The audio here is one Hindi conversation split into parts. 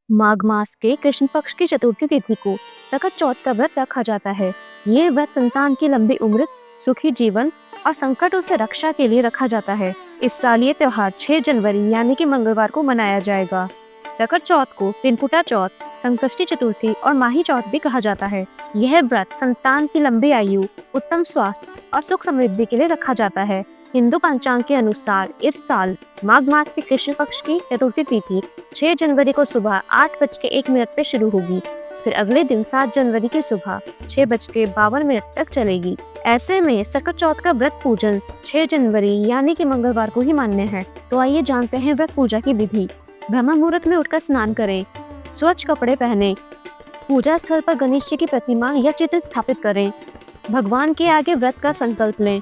माघ मास के कृष्ण पक्ष की चतुर्थी तिथि को सकट चौथ का व्रत रखा जाता है। ये व्रत संतान की लंबी उम्र, सुखी जीवन और संकटों से रक्षा के लिए रखा जाता है। इस साल ये त्योहार 6 जनवरी यानी कि मंगलवार को मनाया जाएगा। सकट चौथ को त्रिपुटा चौथ, संकष्टी चतुर्थी और माही चौथ भी कहा जाता है। यह व्रत संतान की लंबी आयु, उत्तम स्वास्थ्य और सुख समृद्धि के लिए रखा जाता है। हिंदू पंचांग के अनुसार इस साल माघ मास के कृष्ण पक्ष की चतुर्थी तिथि 6 जनवरी को सुबह 8:01 पर शुरू होगी। फिर अगले दिन 7 जनवरी की सुबह 6:52 तक चलेगी। ऐसे में सकट चौथ का व्रत पूजन 6 जनवरी यानी कि मंगलवार को ही मान्य है। तो आइए जानते हैं व्रत पूजा की विधि। ब्रह्म मुहूर्त में उठकर स्नान करें, स्वच्छ कपड़े पहने, पूजा स्थल पर गणेश जी की प्रतिमा या चित्र स्थापित करें, भगवान के आगे व्रत का संकल्प लें,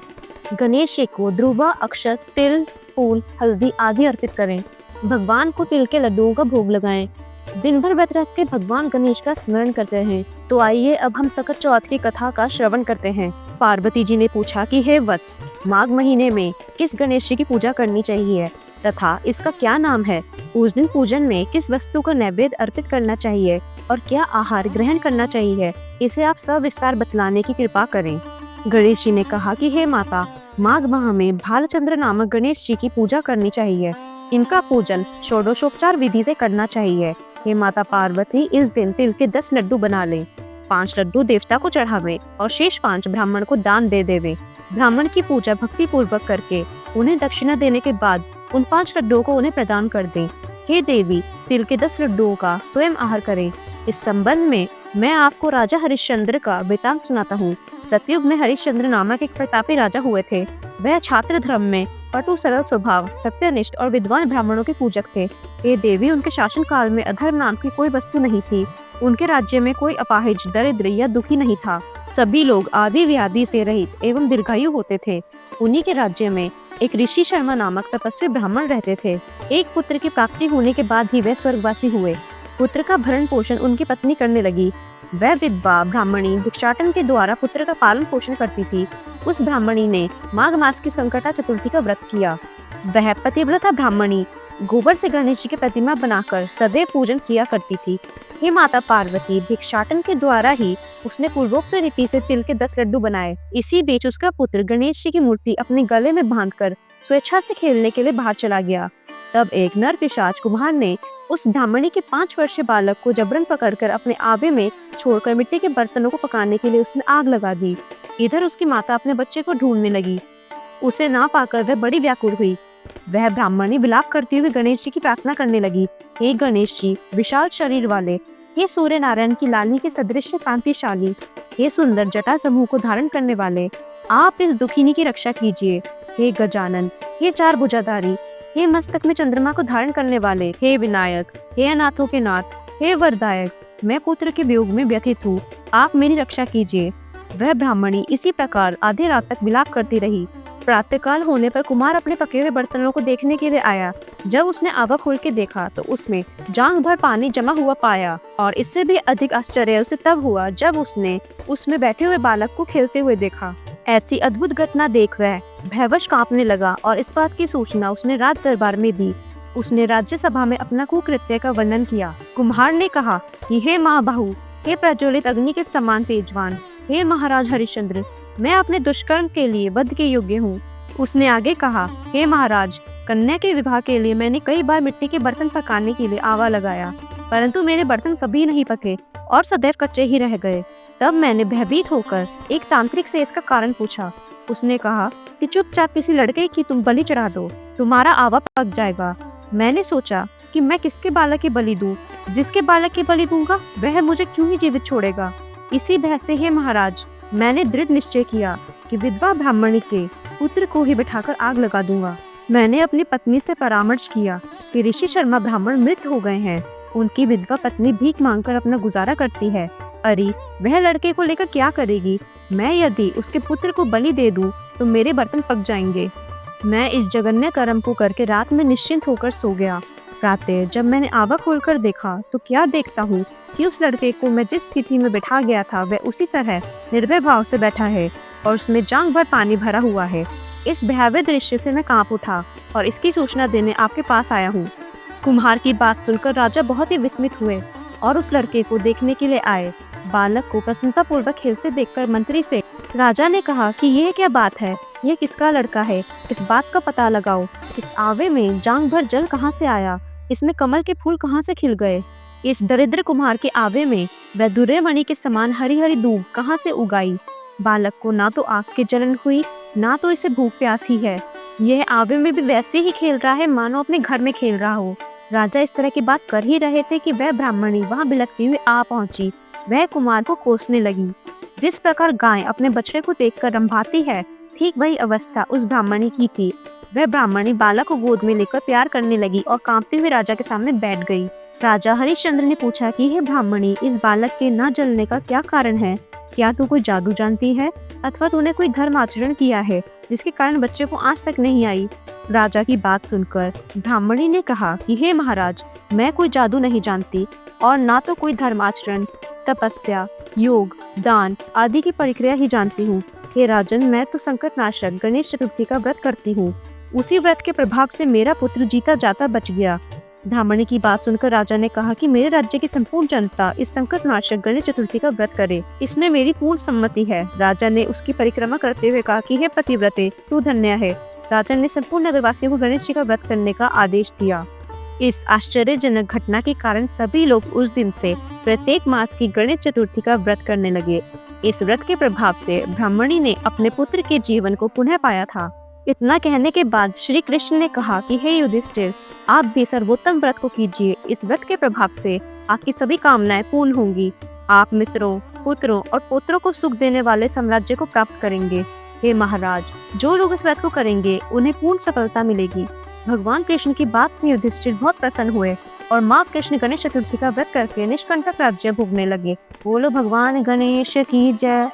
गणेश जी को ध्रुवा, अक्षत, तिल, फूल, हल्दी आदि अर्पित करें, भगवान को तिल के लड्डुओं का भोग लगाएं। दिन भर व्रत रख के भगवान गणेश का स्मरण करते हैं। तो आइए अब हम सकट चौथ की कथा का श्रवण करते हैं। पार्वती जी ने पूछा कि हे वत्स, माघ महीने में किस गणेश जी की पूजा करनी चाहिए तथा इसका क्या नाम है? उस दिन पूजन में किस वस्तु का नैवेद्य अर्पित करना चाहिए और क्या आहार ग्रहण करना चाहिए, इसे आप सविस्तार बतलाने की कृपा करें। गणेश जी ने कहा कि हे माता, माघ माह में भालचंद्र नामक गणेश जी की पूजा करनी चाहिए। इनका पूजन षोडशोपचार विधि से करना चाहिए। हे माता पार्वती, इस दिन तिल के 10 लड्डू बना लें, 5 लड्डू देवता को चढ़ावें और शेष 5 ब्राह्मण को दान दे देवें। ब्राह्मण की पूजा भक्ति पूर्वक करके उन्हें दक्षिणा देने के बाद उन 5 लड्डुओं को उन्हें प्रदान कर दें। हे देवी, तिल के 10 लड्डुओं का स्वयं आहार करें। इस संबंध में मैं आपको राजा हरिश्चंद्र का वृतांत सुनाता हूँ। सतयुग में हरिश्चंद्र नामक एक प्रतापी राजा हुए थे। वह छात्र धर्म में पटु, सरल स्वभाव, सत्यनिष्ठ और विद्वान ब्राह्मणों के पूजक थे। हे देवी, उनके शासन काल में अधर्म नाम की कोई वस्तु नहीं थी। उनके राज्य में कोई अपाहिज, दरिद्र या दुखी नहीं था। सभी लोग आदि व्याधि से रहित एवं दीर्घायु होते थे। उन्हीं के राज्य में एक ऋषि शर्मा नामक तपस्वी ब्राह्मण रहते थे। एक पुत्र की प्राप्ति होने के बाद ही वह स्वर्गवासी हुए। पुत्र का भरण पोषण उनकी पत्नी करने लगी। वह विधवा ब्राह्मणी भिक्षाटन के द्वारा पुत्र का पालन पोषण करती थी। उस ब्राह्मणी ने माघ मास की संकटा चतुर्थी का व्रत किया। वह पतिव्रता ब्राह्मणी गोबर से गणेश जी की प्रतिमा बनाकर सदैव पूजन किया करती थी। हे माता पार्वती, भिक्षाटन के द्वारा ही उसने पूर्वोक्त रीति से तिल के 10 लड्डू बनाए। इसी बीच उसका पुत्र गणेश जी की मूर्ति अपने गले में बांधकर स्वेच्छा से खेलने के लिए बाहर चला गया। तब एक नर पिशाच कुम्हार ने उस ब्राह्मणी के 5 वर्षीय बालक को जबरन पकड़कर अपने आवे में छोड़कर मिट्टी के बर्तनों को पकाने के लिए उसमें आग लगा दी। इधर उसकी माता अपने बच्चे को ढूंढने लगी। उसे ना पाकर वह बड़ी व्याकुल हुई। वह ब्राह्मणी विलाप करती हुई गणेश जी की प्रार्थना करने लगी। हे गणेश जी, विशाल शरीर वाले, हे सूर्य नारायण की लालनी के सदृश कांतिशाली, हे सुंदर जटा समूह को धारण करने वाले, आप इस दुखिनी की रक्षा कीजिए। हे गजानन, हे 4 भुजाधारी, हे मस्तक में चंद्रमा को धारण करने वाले, हे विनायक, हे अनाथों के नाथ, हे वरदायक, मैं पुत्र के वियोग में व्यथित हूँ, आप मेरी रक्षा कीजिए। वह ब्राह्मणी इसी प्रकार आधी रात तक विलाप करती रही। प्रातःकाल होने पर कुमार अपने पके हुए बर्तनों को देखने के लिए आया। जब उसने आवा खोल के देखा तो उसमें जांघ भर पानी जमा हुआ पाया और इससे भी अधिक आश्चर्य उसे तब हुआ जब उसने उसमें बैठे हुए बालक को खेलते हुए देखा। ऐसी अद्भुत घटना देख वह भयवश कांपने लगा और इस बात की सूचना उसने राज दरबार में दी। उसने राज्यसभा में अपना कुकृत्य का वर्णन किया। कुम्हार ने कहा कि हे माँ बहू, हे प्रज्वलित अग्नि के समान तेजवान, हे महाराज हरिश्चंद्र, मैं अपने दुष्कर्म के लिए वध के योग्य हूँ। उसने आगे कहा, हे महाराज, कन्या के विवाह के लिए मैंने कई बार मिट्टी के बर्तन पकाने के लिए आवा लगाया, परंतु मेरे बर्तन कभी नहीं पके और सदैव कच्चे ही रह गए। तब मैंने भयभीत होकर एक तांत्रिक से इसका कारण पूछा। उसने कहा कि चुपचाप किसी लड़के की तुम बलि चढ़ा दो, तुम्हारा आवा पक जाएगा। मैंने सोचा कि मैं किसके बालक की बलि दूं? जिसके बालक की बलि दूंगा वह मुझे क्यों ही जीवित छोड़ेगा। इसी भय से हे महाराज, मैंने दृढ़ निश्चय किया कि विधवा ब्राह्मणी के पुत्र को ही बिठाकर आग लगा दूंगा। मैंने अपनी पत्नी से परामर्श किया कि ऋषि शर्मा ब्राह्मण मृत हो गए हैं। उनकी विधवा पत्नी भीख मांगकर अपना गुजारा करती है। अरे वह लड़के को लेकर क्या करेगी? मैं यदि उसके पुत्र को बलि दे दूं तो मेरे बर्तन पक जाएंगे। मैं इस जघन्य कर्म को करके रात में निश्चिंत होकर सो गया। प्रातः जब मैंने आवा खोलकर देखा तो क्या देखता हूँ कि उस लड़के को मैं जिस स्थिति में बैठा गया था वह उसी तरह निर्भय भाव से बैठा है और उसमें जांघ भर पानी भरा हुआ है। इस भयावह दृश्य से मैं कांप उठा और इसकी सूचना देने आपके पास आया हूँ। कुम्हार की बात सुनकर राजा बहुत ही विस्मित हुए और उस लड़के को देखने के लिए आए। बालक को प्रसन्नतापूर्वक खेलते देखकर मंत्री से राजा ने कहा कि ये क्या बात है, ये किसका लड़का है, इस बात का पता लगाओ। इस आवे में जांग भर जल कहाँ से आया, इसमें कमल के फूल कहाँ से खिल गए, इस दरिद्र कुम्हार के आवे में वैदुर्य मणि के समान हरी हरी दूब कहाँ से उगाई। बालक को ना तो आग की जलन हुई, ना तो इसे भूख प्यास ही है। यह आवे में भी वैसे ही खेल रहा है मानो अपने घर में खेल रहा हो। राजा इस तरह की बात कर ही रहे थे कि वह ब्राह्मणी वहां बिलखती हुई आ पहुंची। वह कुमार को कोसने लगी। जिस प्रकार गाय अपने बछड़े को देखकर रंभाती है, ठीक वही अवस्था उस ब्राह्मणी की थी। वह ब्राह्मणी बालक को गोद में लेकर प्यार करने लगी और कांपते हुए राजा के सामने बैठ गई। राजा हरिश्चंद्र ने पूछा कि हे ब्राह्मणी, इस बालक के न जलने का क्या कारण है? क्या तू कोई जादू जानती है अथवा तूने कोई धर्म आचरण किया है जिसके कारण बच्चे को आंच तक नहीं आई? राजा की बात सुनकर ब्राह्मणी ने कहा कि हे महाराज, मैं कोई जादू नहीं जानती और ना तो कोई धर्म आचरण, तपस्या, योग, दान आदि की प्रक्रिया ही जानती हूँ। हे राजन, मैं तो संकट नाशक गणेश चतुर्थी का व्रत करती हूँ। उसी व्रत के प्रभाव से मेरा पुत्र जीता जाता बच गया। ब्राह्मणी की बात सुनकर राजा ने कहा कि मेरे राज्य की संपूर्ण जनता इस संकट नाशक गणेश चतुर्थी का व्रत करे, इसमें मेरी पूर्ण सम्मति है। राजा ने उसकी परिक्रमा करते हुए कहा कि हे पतिव्रते, तू धन्य है। राजा ने संपूर्ण नगरवासियों को गणेश जी का व्रत करने का आदेश दिया। इस आश्चर्यजनक घटना के कारण सभी लोग उस दिन से प्रत्येक मास की गणेश चतुर्थी का व्रत करने लगे। इस व्रत के प्रभाव से ब्राह्मणी ने अपने पुत्र के जीवन को पुनः पाया था। इतना कहने के बाद श्री कृष्ण ने कहा कि हे युधिष्ठिर, आप भी सर्वोत्तम व्रत को कीजिए। इस व्रत के प्रभाव से आपकी सभी कामनाएं पूर्ण होंगी। आप मित्रों, पुत्रों और पोत्रों को सुख देने वाले साम्राज्य को प्राप्त करेंगे। हे महाराज, जो लोग इस व्रत को करेंगे उन्हें पूर्ण सफलता मिलेगी। भगवान कृष्ण की बात से युधिष्ठिर बहुत प्रसन्न हुए और माँ कृष्ण गणेश चतुर्थी का व्रत करके निष्कंटक राज्य भोगने लगे। बोलो भगवान गणेश की जय।